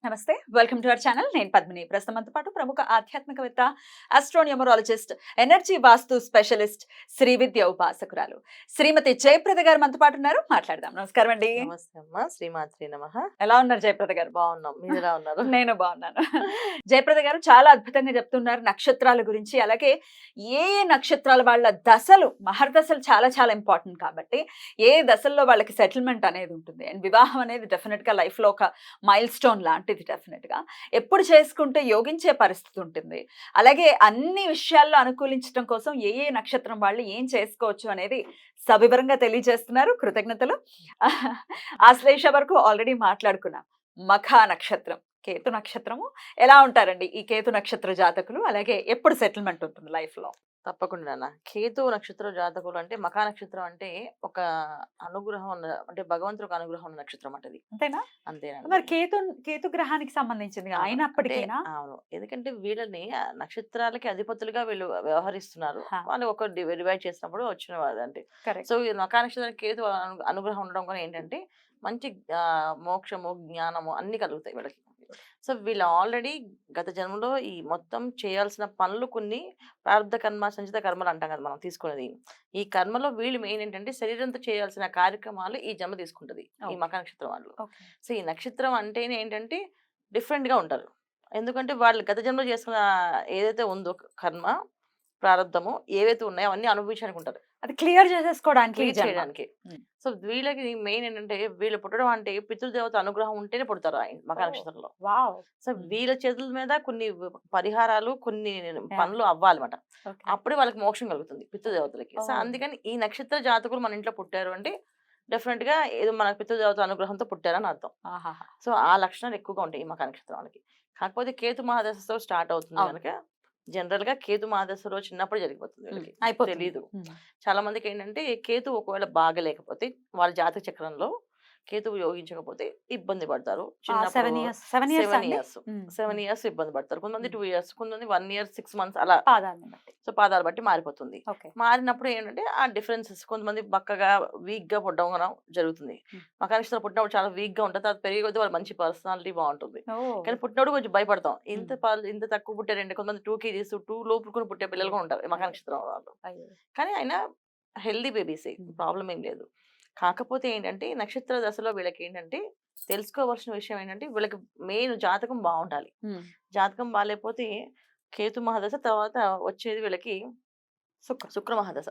నమస్తే, welcome to our channel. నేను పద్మిని. ప్రస్తుతంతో పాటు ప్రముఖ ఆధ్యాత్మికవేత్త, ఆస్ట్రోన్యూమరాలజిస్ట్, ఎనర్జీ వాస్తు స్పెషలిస్ట్, శ్రీ విద్య ఉపాసకురాలు శ్రీమతి జయప్రద గారు మనతో పాటు ఉన్నారు. మాట్లాడదాం. నమస్కారం అండి. నమస్తే అమ్మా, శ్రీమాత్రి నమః. ఎలా ఉన్నారు జయప్రద గారు? బాగున్నాం, మీరు ఎలా ఉన్నారు? నేను బాగున్నాను. జయప్రద గారు చాలా అద్భుతంగా చెప్తున్నారు నక్షత్రాల గురించి. అలాగే ఏ ఏ నక్షత్రాల వాళ్ళ దశలు, మహర్దశలు చాలా చాలా ఇంపార్టెంట్ కాబట్టి ఏ దశల్లో వాళ్ళకి సెటిల్మెంట్ అనేది ఉంటుంది. అండ్ వివాహం అనేది డెఫినెట్ గా లైఫ్ లో ఒక మైల్ స్టోన్ లాంటిది. డెఫినెట్ గా ఎప్పుడు చేసుకుంటే యోగించే పరిస్థితి ఉంటుంది. అలాగే అన్ని విషయాల్లో అనుకూలించడం కోసం ఏ ఏ నక్షత్రం వాళ్ళు ఏం చేసుకోవచ్చు అనేది సవివరంగా తెలియజేస్తున్నారు. కృతజ్ఞతలు. ఆశ్లేష వరకు ఆల్రెడీ మాట్లాడుకున్నాం. మఖ నక్షత్రం, కేతు నక్షత్రము. ఎలా ఉంటారండి ఈ కేతు నక్షత్ర జాతకులు? అలాగే ఎప్పుడు సెటిల్మెంట్ ఉంటుంది లైఫ్ లో? తప్పకుండా నాన్న. కేతు నక్షత్రం జాతకులు అంటే, మఖా నక్షత్రం అంటే ఒక అనుగ్రహం ఉన్న, అంటే భగవంతుడికి అనుగ్రహం ఉన్న నక్షత్రం అంటది. అంతేనా? అంతేనండి. మరి కేతు కేతు గ్రహానికి సంబంధించింది అంటే అయినప్పటికీనా? అవును, ఎందుకంటే వీళ్ళని నక్షత్రాలకి అధిపతులుగా వీళ్ళు వ్యవహరిస్తున్నారు. హా, వాళ్ళు ఒక డివైడ్ చేసినప్పుడు వచ్చిన అంటే కరెక్ట్. సో ఈ మఖా నక్షత్రానికి కేతు అనుగ్రహం ఉండడం కూడా ఏంటంటే మంచి మోక్షము, జ్ఞానము అన్ని కలుగుతాయి వీళ్ళకి. సో వీళ్ళు ఆల్రెడీ గత జన్మలో ఈ మొత్తం చేయాల్సిన పనులు కొన్ని ప్రారంధ కర్మ, సంచిత కర్మలు అంటాం కదా మనం తీసుకునేది. ఈ కర్మలో వీళ్ళు మెయిన్ ఏంటంటే శరీరంతో చేయాల్సిన కార్యక్రమాలు ఈ జన్మ తీసుకుంటది ఈ ఓకే. మఖా నక్షత్రం వాళ్ళు. ఓకే. సో ఈ నక్షత్రం అంటేనే ఏంటంటే డిఫరెంట్ గా ఉంటారు. ఎందుకంటే వాళ్ళు గత జన్మలో చేసుకున్న ఏదైతే ఉందో కర్మ, ప్రారంధము ఏవైతే ఉన్నాయో అవన్నీ అనుభవించడానికి ఉంటారు, అది క్లియర్ చేసేసుకోవడానికి ఈ క్లియర్ జన్మ. చేయడానికి. ఉమ్. సో వీళ్ళకి మెయిన్ ఏంటంటే వీళ్ళు పుట్టడం అంటే పితృదేవత అనుగ్రహం ఉంటేనే పుడతారు ఆయన మఖా ఓ, నక్షత్రంలో. వావ్. సో ఉమ్. వీళ్ళ చేతుల మీద కొన్ని పరిహారాలు, కొన్ని పనులు అవ్వాలన్నమాట. ఓకే. అప్పుడే వాళ్ళకి మోక్షం కలుగుతుంది పితృదేవతలకి. సో ఓ. అందుకని ఈ నక్షత్ర జాతకులు మన ఇంట్లో పుట్టారు అంటే డెఫినెట్ గా ఏదో మన పితృదేవత అనుగ్రహంతో పుట్టారని అర్థం. ఆహాహా. సో ఆ లక్షణాలు ఎక్కువగా ఉంటాయి ఈ మఖా నక్షత్రం వాళ్ళకి. కాకపోతే కేతు మహాదశతో స్టార్ట్ అవుతుంది అవును. కనుక జనరల్ గా కేతు మహాదశలో చిన్నప్పుడు జరిగిపోతుంది ఉమ్. వీళ్ళకి, అయిపోతుంది. తెలీదు. ఉమ్. చాలా మందికి ఏంటంటే కేతు ఒకవేళ బాగలేకపోతే వాళ్ళ జాతక చక్రంలో కేతువు యోగించకపోతే ఇబ్బంది పడతారు చిన్నప్పుడు. 7 years 7 years 7 అండి. ఇయర్స్ ఉమ్. 7 ఉమ్. ఇయర్స్ ఇబ్బంది పడతారు. కొంతమంది ఉమ్. 2 ఇయర్స్, కొంతమంది 1 ఇయర్ 6 months అలా. పాదాలని బట్టి. సో పాదాలు బట్టి మారిపోతుంది. ఓకే. మారినప్పుడు ఏంటంటే ఆ డిఫరెన్సెస్, కొంతమంది బక్కగా వీక్ గా పుట్టడం జరుగుతుంది. ఉమ్. మఖా నక్షత్రం పుట్టినప్పుడు చాలా వీక్ గా ఉంటుంది, అది పెరిగే కొద్దీ వాళ్ళ మంచి పర్సనాలిటీ బాగుంటుంది. ఓ. కానీ పుట్టినప్పుడు కొంచెం భయపడతాం, ఇంత ఉమ్. ఇంత తక్కువ పుట్టారంటే. కొంతమంది 2 kgs 2 లోపు కూడా పుట్టే పిల్లలు కూడా ఉంటారు ఈ మఖా నక్షత్రం వాళ్ళు. అయ్యో. కానీ ఆయన హెల్దీ బేబీసే, ఉమ్. ప్రాబ్లం ఏం లేదు. కాకపోతే ఏంటంటే నక్షత్ర దశలో వీళ్ళకి ఏంటంటే తెలుసుకోవాల్సిన విషయం ఏంటంటే వీళ్ళకి మెయిన్ జాతకం బాగుండాలి. ఉమ్. జాతకం బాగాలేకపోతే కేతు మహాదశ తర్వాత వచ్చేది వీళ్ళకి శుక్ర. శుక్ర మహాదశ.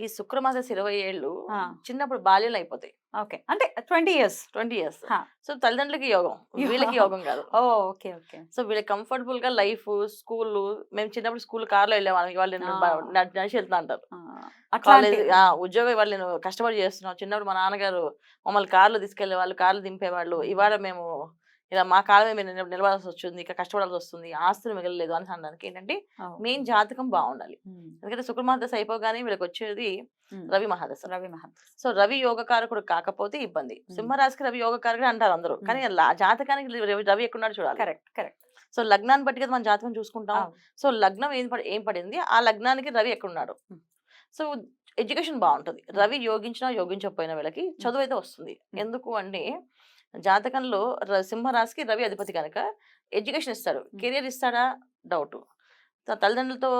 ఈ శుక్ర మహాదశ 20 ఏళ్ళు ఆ. చిన్నప్పుడు బాల్యంలో అయిపోతాయి, ఓకే. అంటే 20 years. 20 ఇయర్స్. హా. సో తల్లిదండ్రులకి యోగం, వీళ్ళకి యోగం కాదు. ఓ, ఓకే ఓకే. సో వీళ్ళకి కంఫర్టబుల్ గా లైఫ్, స్కూల్. మేము చిన్నప్పుడు స్కూల్ కార్లో వెళ్ళేవాళ్ళం, వాళ్ళు నడిచి వెళ్తా అంటారు. అట్లాంటి కాలేజ్ ఉద్యోగం ఇవాళ నేను కష్టపడి చేస్తున్నాం. చిన్నప్పుడు మా నాన్నగారు మమ్మల్ని కార్లో తీసుకెళ్లే వాళ్ళు, కార్లు దింపేవాళ్ళు. ఇవాళ మేము ఇలా మా కాలమే మేము నిలబడాల్సి వచ్చింది, ఇక కష్టపడాల్సి వస్తుంది, ఆస్తులు మిగలలేదు అని అనడానికి ఏంటంటే మెయిన్ జాతకం బాగుండాలి. ఎందుకంటే శుక్ర మహాదశ అయిపోగానే వీళ్ళకి వచ్చేది రవి మహాదశ. రవి మహా. సో రవి యోగకారకుడు కాకపోతే ఇబ్బంది. సింహరాశికి రవి యోగకారకుడు అంటారు అందరూ, కానీ జాతకానికి రవి ఎక్కడున్నాడు చూడాలి. Correct correct. సో లగ్నాన్ని బట్టి కదా మనం జాతకం చూసుకుంటాం. సో లగ్నం ఏం పడింది, ఆ లగ్నానికి రవి ఎక్కడున్నాడు. సో ఎడ్యుకేషన్ బాగుంటుంది. రవి యోగించినా యోగించకపోయినా వీళ్ళకి చదువు అయితే వస్తుంది. ఎందుకు అంటే జాతకంలో సింహరాశికి రవి అధిపతి కనుక ఎడ్యుకేషన్ ఇస్తాడు. కెరియర్ ఇస్తాడా డౌట్. తల్లిదండ్రులతో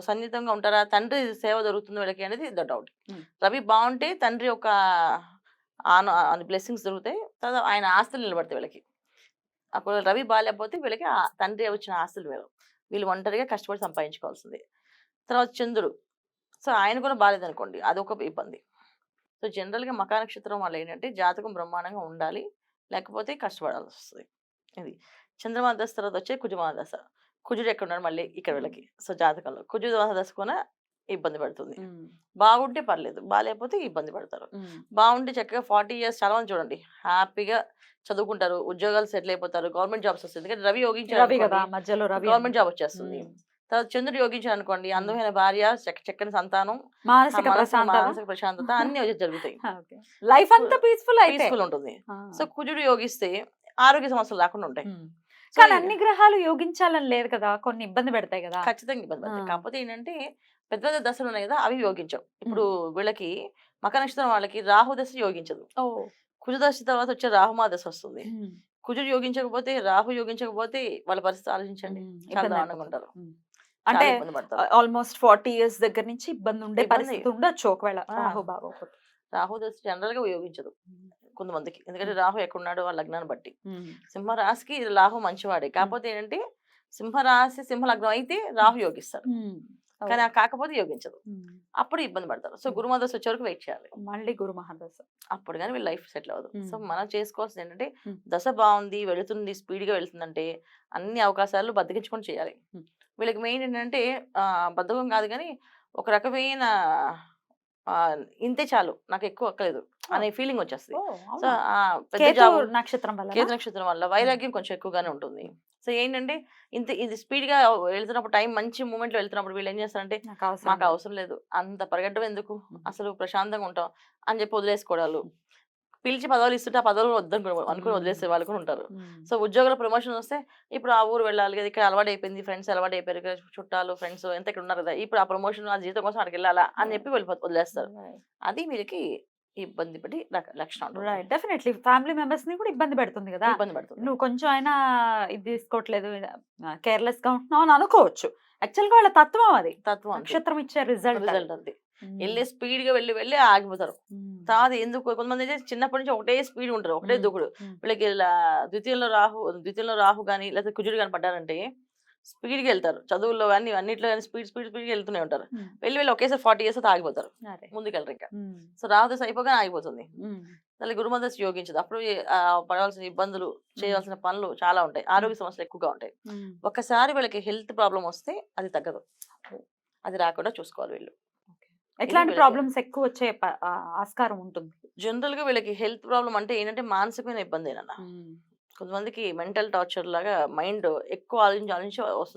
సన్నిహితంగా ఉంటారా, తండ్రి సేవ దొరుకుతుంది వీళ్ళకి అనేది డౌట్. రవి బాగుంటే తండ్రి ఒక బ్లెస్సింగ్స్ దొరుకుతాయి, తర్వాత ఆయన ఆస్తులు నిలబడతాయి వీళ్ళకి. అప్పుడు రవి బాగాలేకపోతే వీళ్ళకి తండ్రి వచ్చిన ఆస్తులు వేరు, వీళ్ళు ఒంటరిగా కష్టపడి సంపాదించుకోవాల్సింది. తర్వాత చంద్రుడు, సో ఆయన కూడా బాగాలేదనుకోండి, అదొక ఇబ్బంది. సో జనరల్గా మఖా నక్షత్రం వాళ్ళు ఏంటంటే జాతకం బ్రహ్మాండంగా ఉండాలి, లేకపోతే కష్టపడాల్సి వస్తుంది. ఇది చంద్రమహాదశ తర్వాత వచ్చే కుజమహాదశ. కుజుడు ఎక్కడ ఉన్నాడు మళ్ళీ ఇక్కడ వీళ్ళకి. సో జాతకంలో కుజుడు మహాదశ కూడా ఇబ్బంది పడుతుంది. బాగుంటే పర్లేదు, బాగాలేకపోతే ఇబ్బంది పడతారు. బాగుంటే చక్కగా 40 years చాలా మంది చూడండి హ్యాపీగా చదువుకుంటారు, ఉద్యోగాలు సెటిల్ అయిపోతారు, గవర్నమెంట్ జాబ్స్ వస్తుంది. ఎందుకంటే రవి యోగించారు, గవర్నమెంట్ జాబ్ వచ్చేస్తుంది. తర్వాత చంద్రుడు యోగించారు అనుకోండి, అందమైన భార్య, చక్కని సంతానం, మానసిక ప్రశాంతత అన్ని జరుగుతాయి, లైఫ్ అంతా పీస్ఫుల్ ఉంటుంది. సో కుజుడు యోగిస్తే ఆరోగ్య సమస్యలు రాకుండా ఉంటాయి. కానీ అన్ని గ్రహాలు యోగించాలని లేదు కదా, కొన్ని ఇబ్బంది పెడతాయి కదా. ఖచ్చితంగా ఇబ్బంది పడతాయి. కాకపోతే ఏంటంటే పెద్ద పెద్ద దశలు ఉన్నాయి కదా, అవి యోగించవు. ఇప్పుడు వీళ్ళకి మకర నక్షత్రం వాళ్ళకి రాహు దశ యోగించదు. కుజ దశ తర్వాత వచ్చే రాహుమా దశ వస్తుంది. కుజుడు యోగించకపోతే, రాహు యోగించకపోతే వాళ్ళ పరిస్థితి ఆలోచించండి. చాలా ఇబ్బంది దారుణంగా అయిపోతుంది. ఉంటారు. అంటే చాలా ఇబ్బంది పడతారు. ఆల్మోస్ట్ 40 ఇయర్స్ దగ్గర నుంచి ఇబ్బంది ఉండే ఇబ్బంది. పరిస్థితి ఉండొచ్చు ఒకవేళ ఆ! రాహు బాగోకపోతే. రాహు దశ జనరల్‌గా యోగించదు కొంతమందికి. ఎందుకంటే రాహు ఎక్కడున్నాడో వాళ్ళ లగ్నాన్ని బట్టి. ఉమ్. సింహరాశికి రాహు మంచివాడే. కాకపోతే ఏంటంటే సింహరాశి, సింహలగ్నం అయితే రాహు యోగిస్తాడు. ఉమ్. కానీ కాకపోతే యోగించదు. ఉమ్. అప్పుడు ఇబ్బంది పడతారు. సో గురుమదశ వచ్చే వరకు వెయిట్ చేయాలి. మళ్ళీ గురు మహాదశ. అప్పుడు గాని వీళ్ళ లైఫ్ సెటిల్ అవ్వదు. సో ఉమ్. మనం చేసుకోవాల్సింది ఏంటంటే ఉమ్. దశ బాగుంది, వెళుతుంది, స్పీడ్‌గా వెళ్తుందంటే అన్ని అవకాశాలు బద్దకించుకొని చేయాలి. ఉమ్. వీళ్ళకి మెయిన్ ఏంటంటే బద్ధకం కాదు గానీ ఒక రకమైన ఇంతే చాలు నాకు ఎక్కువ అక్కర్లేదు అనే ఫీలింగ్ వచ్చేస్తది. ఓ, సో అవునా? పెద్ద కేతు జాబు నక్షత్రం వల్ల కేతు నక్షత్రం వల్ల వైరాగ్యం కొంచెం ఎక్కువగానే ఉంటుంది. సో ఏంటంటే ఇది స్పీడ్‌గా వెళ్తున్నప్పుడు టైం మంచి మూవ్‌మెంట్‌లో వెళ్తున్నప్పుడు వీళ్ళు ఏం చేస్తారంటే నాకు అవసరం మాకు లేదు. అవసరం లేదు. అంత పరిగెట్టడం ఎందుకు? అసలు ప్రశాంతంగా ఉంటాం అని చెప్పి వదిలేసుకోవడాలు. పిలిచి పదవులు ఇస్తుంటే ఆ పదవులు అనుకుని వదిలేసే వాళ్ళు కూడా ఉంటారు. ఉమ్. సో ఉద్యోగంలో ప్రమోషన్ వస్తే ఇప్పుడు ఆ ఊరు వెళ్ళాలి కదా! ఇక్కడ అలవాటైపోయింది. ఫ్రెండ్స్ అలవాటైపోయారు. ఇక్కడ చుట్టాలు, ఫ్రెండ్స్ అంతా ఇక్కడ ఉన్నారు కదా! ఇప్పుడు ఆ ప్రమోషన్ ఆ జీతం కోసం అక్కడికెళ్ళాలా అని చెప్పి వదిలేస్తారు. అది వీళ్ళకి ఇబ్బంది పడి లక్షణం ఉంటుంది. రైట్, డెఫినెట్లీ ఫ్యామిలీ మెంబర్స్ ని కూడా ఇబ్బంది పెడుతుంది కదా. ఇబ్బంది పడుతుంది. నువ్వు కొంచెం అయినా ఇది తీసుకోవట్లేదు, కేర్లెస్ గా ఉంటున్నావు అని అనుకోవచ్చు. యాక్చువల్ గా వాళ్ళ తత్వం అది, తత్వం అంతే. నక్షత్రం ఇచ్చే రిజల్ట్. రిజల్ట్ అంతే. స్పీడ్‌గా వెళ్ళి ఆగిపోతారు. తర్వాత ఎందుకు కొంతమంది అయితే చిన్నప్పటి నుంచి ఒకటే స్పీడ్ ఉంటారు. ఒకటే దూకుడు. వీళ్ళకి ద్వితీయంలో రాహు గాని లేకపోతే కుజుడు గాని పడ్డారంటే స్పీడ్‌గా వెళ్తారు. చదువుల్లో గాని అన్నిట్లో గాని స్పీడ్‌గా వెళ్తూనే ఉంటారు. వెళ్ళి ఒకేసారి 40 ఇయర్స్ అయితే ఆగిపోతారు. ముందుకెళ్ళరు ఇంకా. సో రాహు దశ అయిపోగానే ఆగిపోతుంది. మళ్ళీ గురుమద దశ యోగించదు. అప్పుడు పడాల్సిన ఇబ్బందులు, చేయాల్సిన పనులు చాలా ఉంటాయి. ఆరోగ్య సమస్యలు ఎక్కువగా ఉంటాయి. ఒక్కసారి వీళ్ళకి హెల్త్ ప్రాబ్లమ్ వస్తే అది తగ్గదు. అది రాకుండా చూసుకోవాలి వీళ్ళు. ఎట్లాంటి వీళ్ళకి- ప్రాబ్లమ్స్ ఎక్కువ వచ్చే ఆస్కారం ఉంటుంది? జనరల్ గా వీళ్ళకి హెల్త్ ప్రాబ్లమ్ అంటే ఏంటంటే మానసికమైన ఇబ్బంది కొంతమందికి మెంటల్ టార్చర్ లాగా మైండ్ ఎక్కువ ఆలోచించి వస్తుంది.